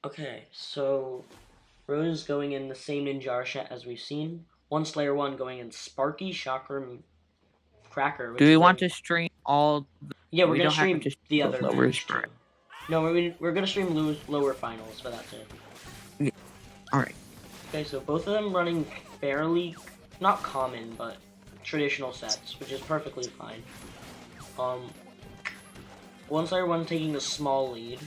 Okay, so Rose going in the same Ninja Archet as we've seen. 1slayer1 going in Sparky, Chakra, and Cracker, Do which we is want a... to stream all? Yeah, we're We gonna don't have stream to stream the the other lowers, match too. No, we're gonna stream lower finals, but that's it. yeah. All right. Okay, so both of them running fairly, not common, but traditional sets, which is perfectly fine. 1slayer1 taking a small lead,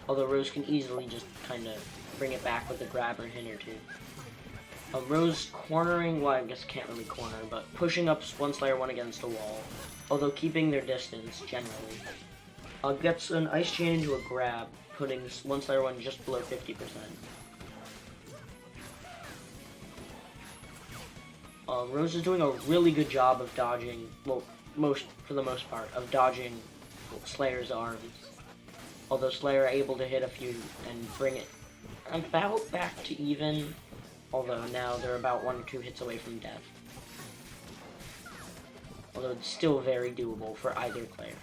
although Rose can easily just kind of bring it back with a grab or hit or two. Rose cornering, well, I guess can't really corner, but pushing up 1slayer1 against a wall, although keeping their distance generally. Gets an ice chain into a grab, putting 1slayer1 just below 50%. Rose is doing a really good job of dodging, well, for the most part, of dodging Slayer's arms. Although Slayer able to hit a few and bring it about back to even, although now they're about 1 or 2 hits away from death. Although it's still very doable for either player.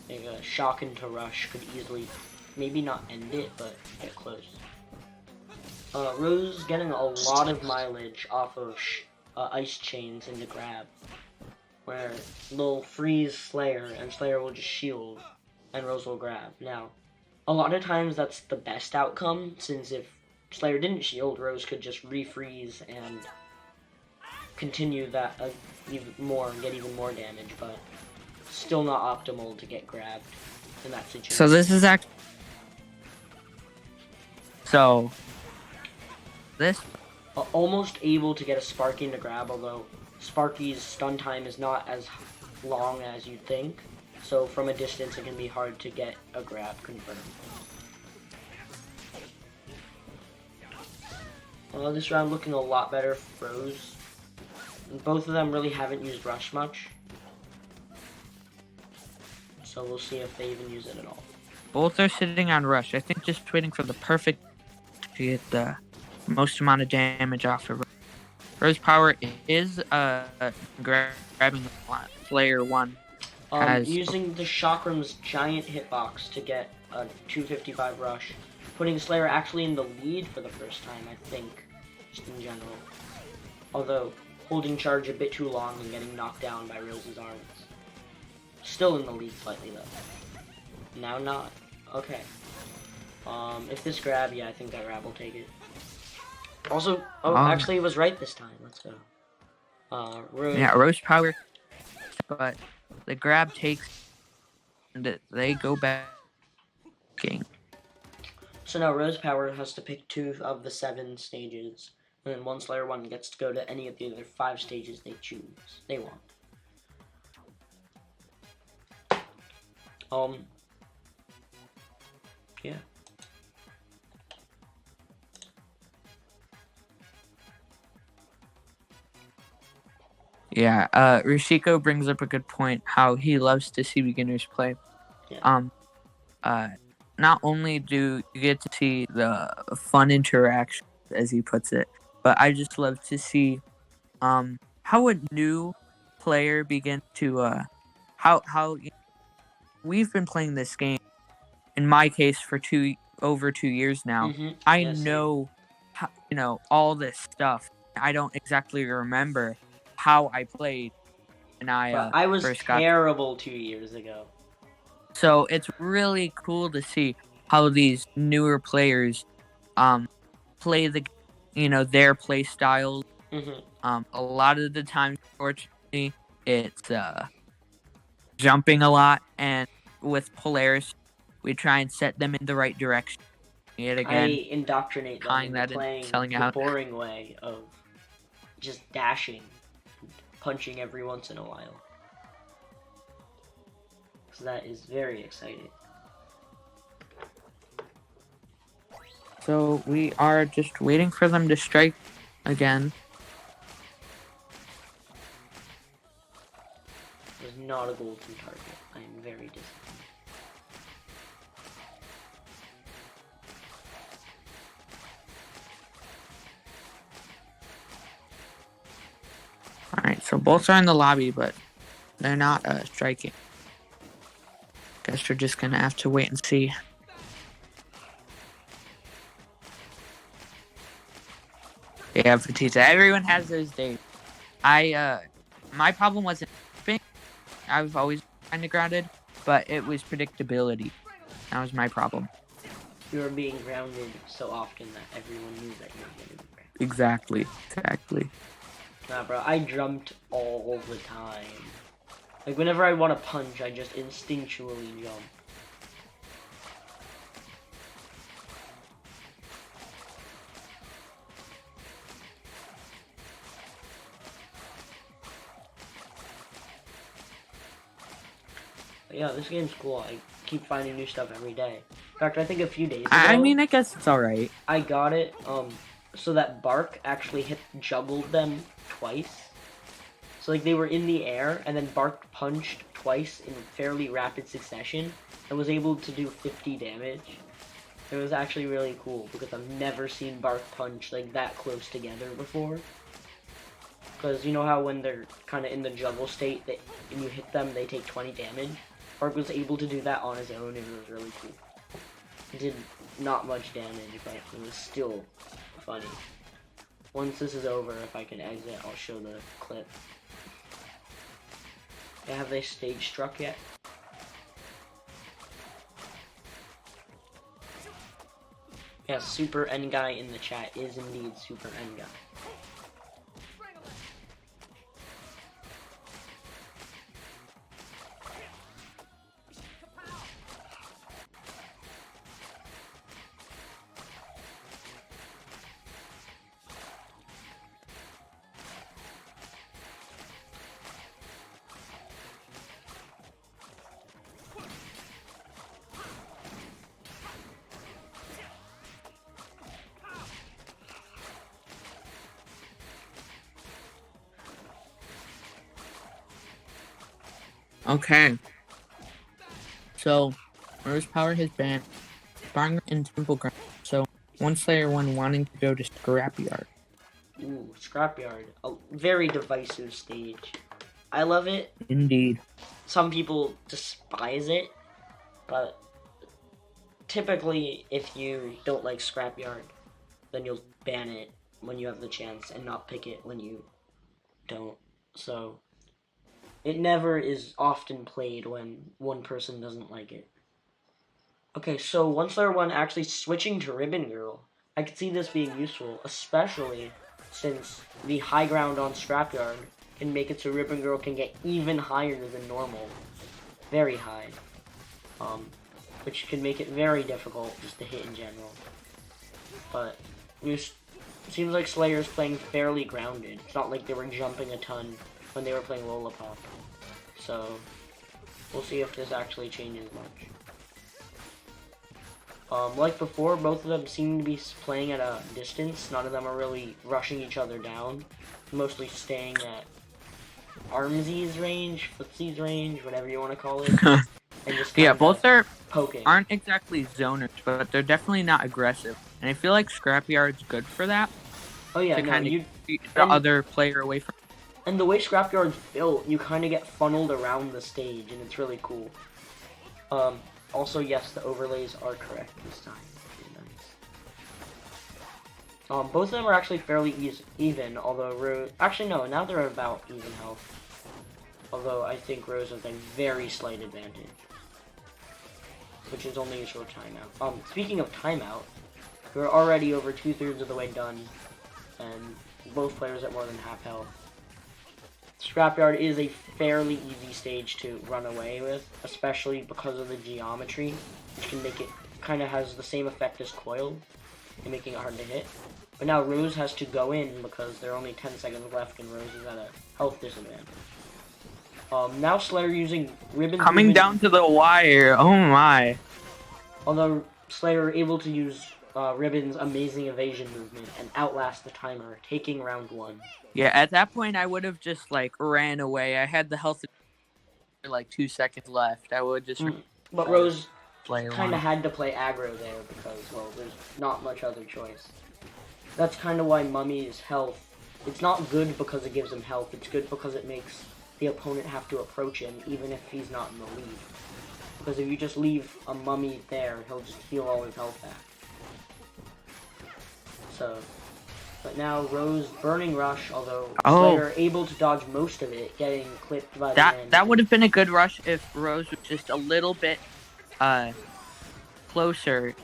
Like a shock into rush could easily, maybe not end it, but get close. Rose getting a lot of mileage off of ice chains into grab, where they'll freeze Slayer, and Slayer will just shield, and Rose will grab. Now, a lot of times that's the best outcome, since if Slayer didn't shield, Rose could just refreeze and continue that even more and get even more damage, but still not optimal to get grabbed in that situation. So this is actually... So... This... Almost able to get a Sparky into grab, although Sparky's stun time is not as long as you'd think. So from a distance, it can be hard to get a grab confirmed. This round looking a lot better for Rose. Both of them really haven't used Rush much. So we'll see if they even use it at all. Both are sitting on Rush. I think just waiting for the perfect to get the most amount of damage off of RosePower is grabbing player 1. Using the Chakram's giant hitbox to get a 255 rush, putting Slayer actually in the lead for the first time, I think, just in general. Although, holding charge a bit too long and getting knocked down by Rose's arms. Still in the lead slightly, though. Now not. Okay. If this grab, yeah, I think that grab will take it. Also, actually, it was right this time. Let's go. Rose. Yeah, RosePower, but the grab takes, and they go back. So now RosePower has to pick 2 of the 7 stages, and then 1slayer1 gets to go to any of the other 5 stages they want. Yeah. Yeah, Rushiko brings up a good point, how he loves to see beginners play. Yeah. Not only do you get to see the fun interaction, as he puts it, but I just love to see how a new player begins to how we've been playing this game, in my case, for over 2 years now. I know all this stuff. I don't exactly remember how I played, and I was first terrible 2 years ago. So it's really cool to see how these newer players play their play styles. A lot of the time, unfortunately, it's jumping a lot, and with Polaris, we try and set them in the right direction. Yet again, I indoctrinate them into playing the boring way of just dashing, punching every once in a while. So that is very exciting. So we are just waiting for them to strike again. There's not a golden target. I am very disappointed. Alright, so both are in the lobby, but they're not striking. guess we're just gonna have to wait and see. Yeah, Batista. Everyone has those days. My problem wasn't jumping. I've always kind of grounded, but it was predictability. That was my problem. You were being grounded so often that everyone knew that you were getting grounded. Exactly. Nah, bro, I jumped all the time. Like, whenever I want to punch, I just instinctually jump. But yeah, this game's cool. I keep finding new stuff every day. In fact, I think a few days ago... I mean, I guess it's alright. I got it, so that Bark actually juggled them twice. So, like, they were in the air, and then Bark punched twice in fairly rapid succession, and was able to do 50 damage. It was actually really cool, because I've never seen Bark punch, like, that close together before. Because you know how when they're kind of in the juggle state, and you hit them, they take 20 damage? Bark was able to do that on his own, and it was really cool. It did not much damage, but it was still funny. Once this is over, if I can exit, I'll show the clip. Have they stage struck yet? Yeah, Super N Guy in the chat is indeed Super N Guy. Okay. So, RosePower has banned Barn and Temple Ground. So, 1slayer1 wanting to go to Scrapyard. Ooh, Scrapyard. A very divisive stage. I love it. Indeed. Some people despise it, but typically, if you don't like Scrapyard, then you'll ban it when you have the chance and not pick it when you don't. So, it never is often played when one person doesn't like it. Okay, so 1slayer1 actually switching to Ribbon Girl. I could see this being useful, especially since the high ground on Scrapyard can make it so Ribbon Girl can get even higher than normal. Very high. Which can make it very difficult just to hit in general. But it seems like Slayer's playing fairly grounded. It's not like they were jumping a ton when they were playing Lollipop. So, we'll see if this actually changes much. Like before, both of them seem to be playing at a distance. None of them are really rushing each other down. Mostly staying at armsies range, footsies range, whatever you want to call it. And just Yeah, both poking. aren't exactly zoners, but they're definitely not aggressive. And I feel like Scrapyard's good for that. Oh yeah, to no, kind of keep the other player away from. And the way Scrapyard's built, you kind of get funneled around the stage, and it's really cool. Also, yes, the overlays are correct this time. Nice. Both of them are actually fairly even, although Rose... Actually, no, now they're about even health. Although, I think Rose has a very slight advantage. Which is only a short timeout. Speaking of timeout, we're already over 2/3 of the way done, and both players at more than half health. Scrapyard is a fairly easy stage to run away with, especially because of the geometry, which can make it kind of has the same effect as Coil, and making it hard to hit. But now Rose has to go in because there are only 10 seconds left, and Rose is at a health disadvantage. Now Slayer using Ribbon Coming down to the wire, oh my. Although Slayer able to use Ribbon's amazing evasion movement and outlast the timer, taking round 1. Yeah, at that point I would have just like ran away. I had the health for like 2 seconds left. I would just. But Rose kind of had to play aggro there because, well, there's not much other choice. That's kind of why Mummy's health. It's not good because it gives him health. It's good because it makes the opponent have to approach him even if he's not in the lead. Because if you just leave a mummy there, he'll just heal all his health back. So, but now Rose burning rush, although Slayer able to dodge most of it, getting clipped by the end. That would have been a good rush if Rose was just a little bit closer.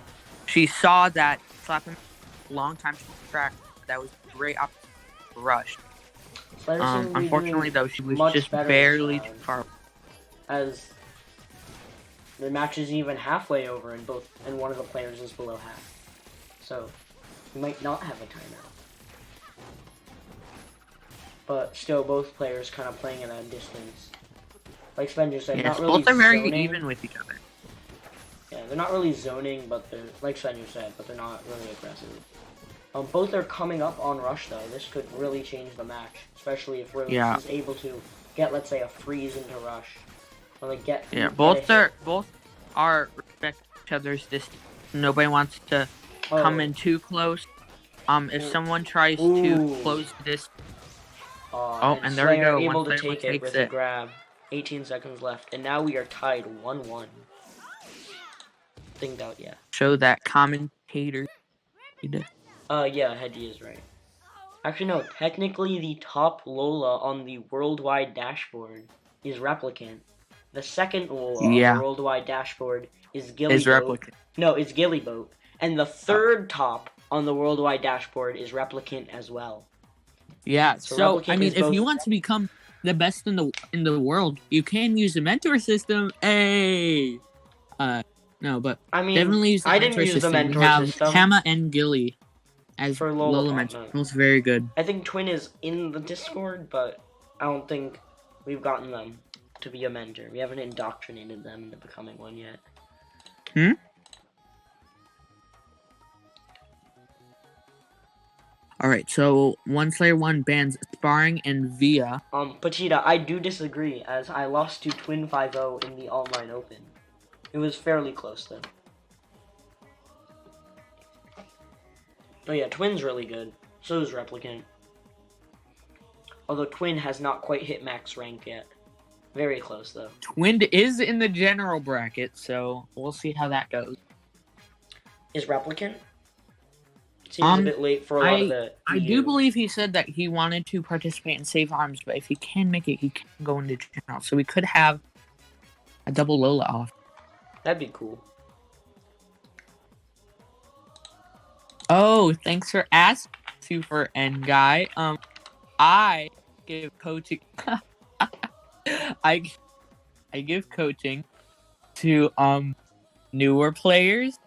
She saw that slapping long time track. That was a great rush. Unfortunately, though, she was just barely too far. As the match is even halfway over, and one of the players is below half, so we might not have a timeout. But still, both players kind of playing at a distance. Like Sven just said, not really both are very zoning. even with each other. Yeah, they're not really zoning, but they're, like Sven just said, but they're not really aggressive. Both are coming up on rush, though. This could really change the match, especially if Rose is able to get, let's say, a freeze into rush. Or like both are respect each other's distance. Nobody wants to come in too close. If someone tries to close this, and there we go. Able to take it with a grab. 18 seconds left, and now we are tied 1-1. Think out, yeah. Show that commentator. Yeah, Hedy is right. Actually, no. Technically, the top Lola on the worldwide dashboard is Replicant. The second Lola on the worldwide dashboard is Gillyboat. No, it's Gillyboat. And the third top on the worldwide dashboard is Replicant as well. Yeah, so I mean, if you want to become the best in the world, you can use the mentor system. Hey, no, but I mean, definitely use the mentor system. We have Tama and Gilly as for Lola mentor. It's very good. I think Twin is in the Discord, but I don't think we've gotten them to be a mentor. We haven't indoctrinated them into becoming one yet. Alright, so 1slayer1 bans sparring and Via. Pachita, I do disagree, as I lost to Twin 5-0 in the online open. It was fairly close, though. Oh yeah, Twin's really good. So is Replicant. Although Twin has not quite hit max rank yet. Very close, though. Twin is in the general bracket, so we'll see how that goes. Is Replicant? Seems a bit late for a lot of the I do believe he said that he wanted to participate in Save Arms, but if he can make it, he can go into general. So we could have a double Lola off. That'd be cool. Oh, thanks for asking, Super N guy. I give coaching. I give coaching to newer players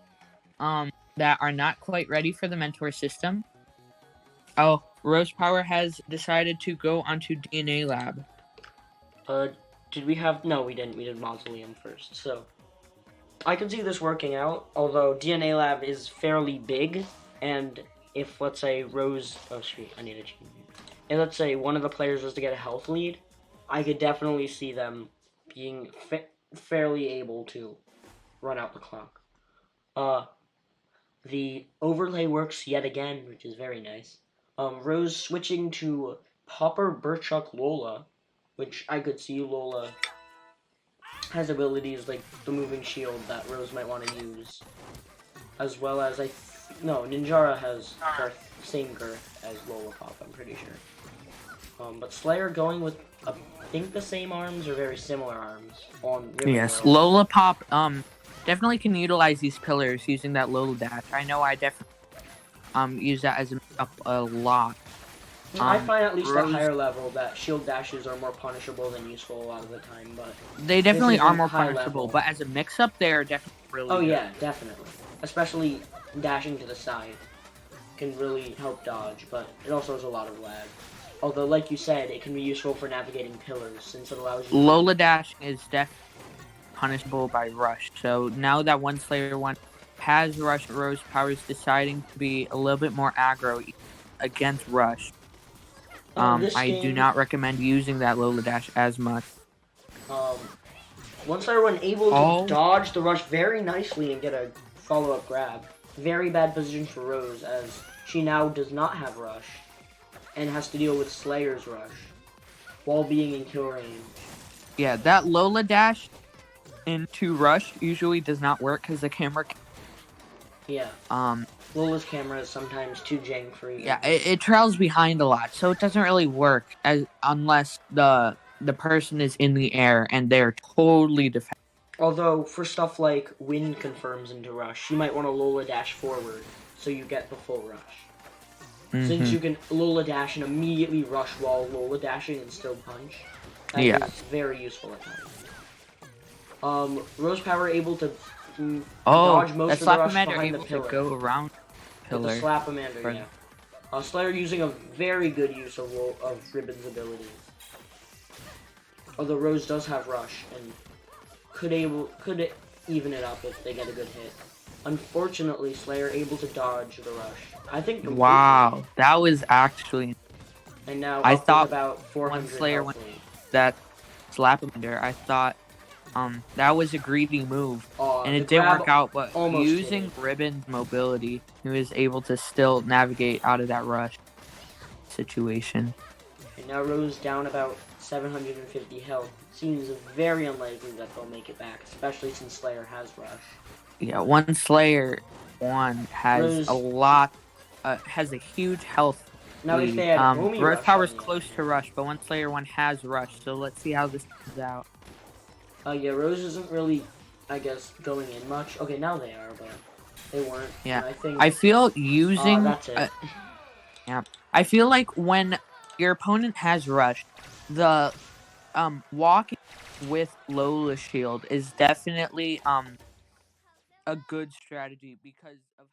that are not quite ready for the mentor system. Oh, RosePower has decided to go onto DNA Lab. Did we have... No, we didn't. We did Mausoleum first, so... I can see this working out, although DNA Lab is fairly big, and if, let's say, Rose... Oh, shoot, I need to change it. And let's say one of the players was to get a health lead, I could definitely see them being fairly able to run out the clock. The overlay works yet again, which is very nice. Rose switching to Popper Burchuck Lola, which I could see Lola has abilities like the moving shield that Rose might want to use. As well as, Ninjara has same girth as Lola Pop, I'm pretty sure. But Slayer going with, I think the same arms or very similar arms on River Yes, World. Lola Pop, definitely can utilize these pillars using that Lola dash. I know I definitely use that as a lot. I find at least at higher level that shield dashes are more punishable than useful a lot of the time, but they definitely are more punishable. But as a mix-up, they are definitely really good. Yeah, definitely. Especially dashing to the side can really help dodge, but it also has a lot of lag. Although, like you said, it can be useful for navigating pillars since it allows you. Lola dash is definitely punishable by rush. So now that 1slayer1 has rush, RosePower is deciding to be a little bit more aggro against rush. I do not recommend using that Lola dash as much. 1slayer1 able to dodge the rush very nicely and get a follow-up grab. Very bad position for Rose, as she now does not have rush and has to deal with Slayer's rush while being in kill range. Yeah, that Lola dash into rush usually does not work because the camera. Yeah. Lola's camera is sometimes too jank for you. Yeah, it trails behind a lot, so it doesn't really work unless the person is in the air and they're totally defensive. Although, for stuff like wind confirms into rush, you might want to Lola dash forward so you get the full rush. Since you can Lola dash and immediately rush while Lola dashing and still punch, that is very useful at times. RosePower able to dodge most of the rush behind the pillar. To go around pillar. The Slap-O-Mander, yeah. Slayer using a very good use of Ribbon's abilities. Although Rose does have rush and could even it up if they get a good hit. Unfortunately, Slayer able to dodge the rush. I think completely. Wow, that was actually. And now I thought about 400 when Slayer went that Slap-O-Mander, I thought that was a greedy move, and it didn't work out. But using Ribbon's mobility, he was able to still navigate out of that rush situation. And now Rose down about 750 health. Seems very unlikely that they'll make it back, especially since Slayer has rush. Yeah, 1slayer1 has has a huge health now lead. If they had RosePower's close to rush, but 1slayer1 has rush, so let's see how this comes out. Yeah, Rose isn't really, I guess, going in much. Okay, now they are, but they weren't. Yeah, I feel using... that's it. Yeah, I feel like when your opponent has rush, the walking with Lola's shield is definitely a good strategy because of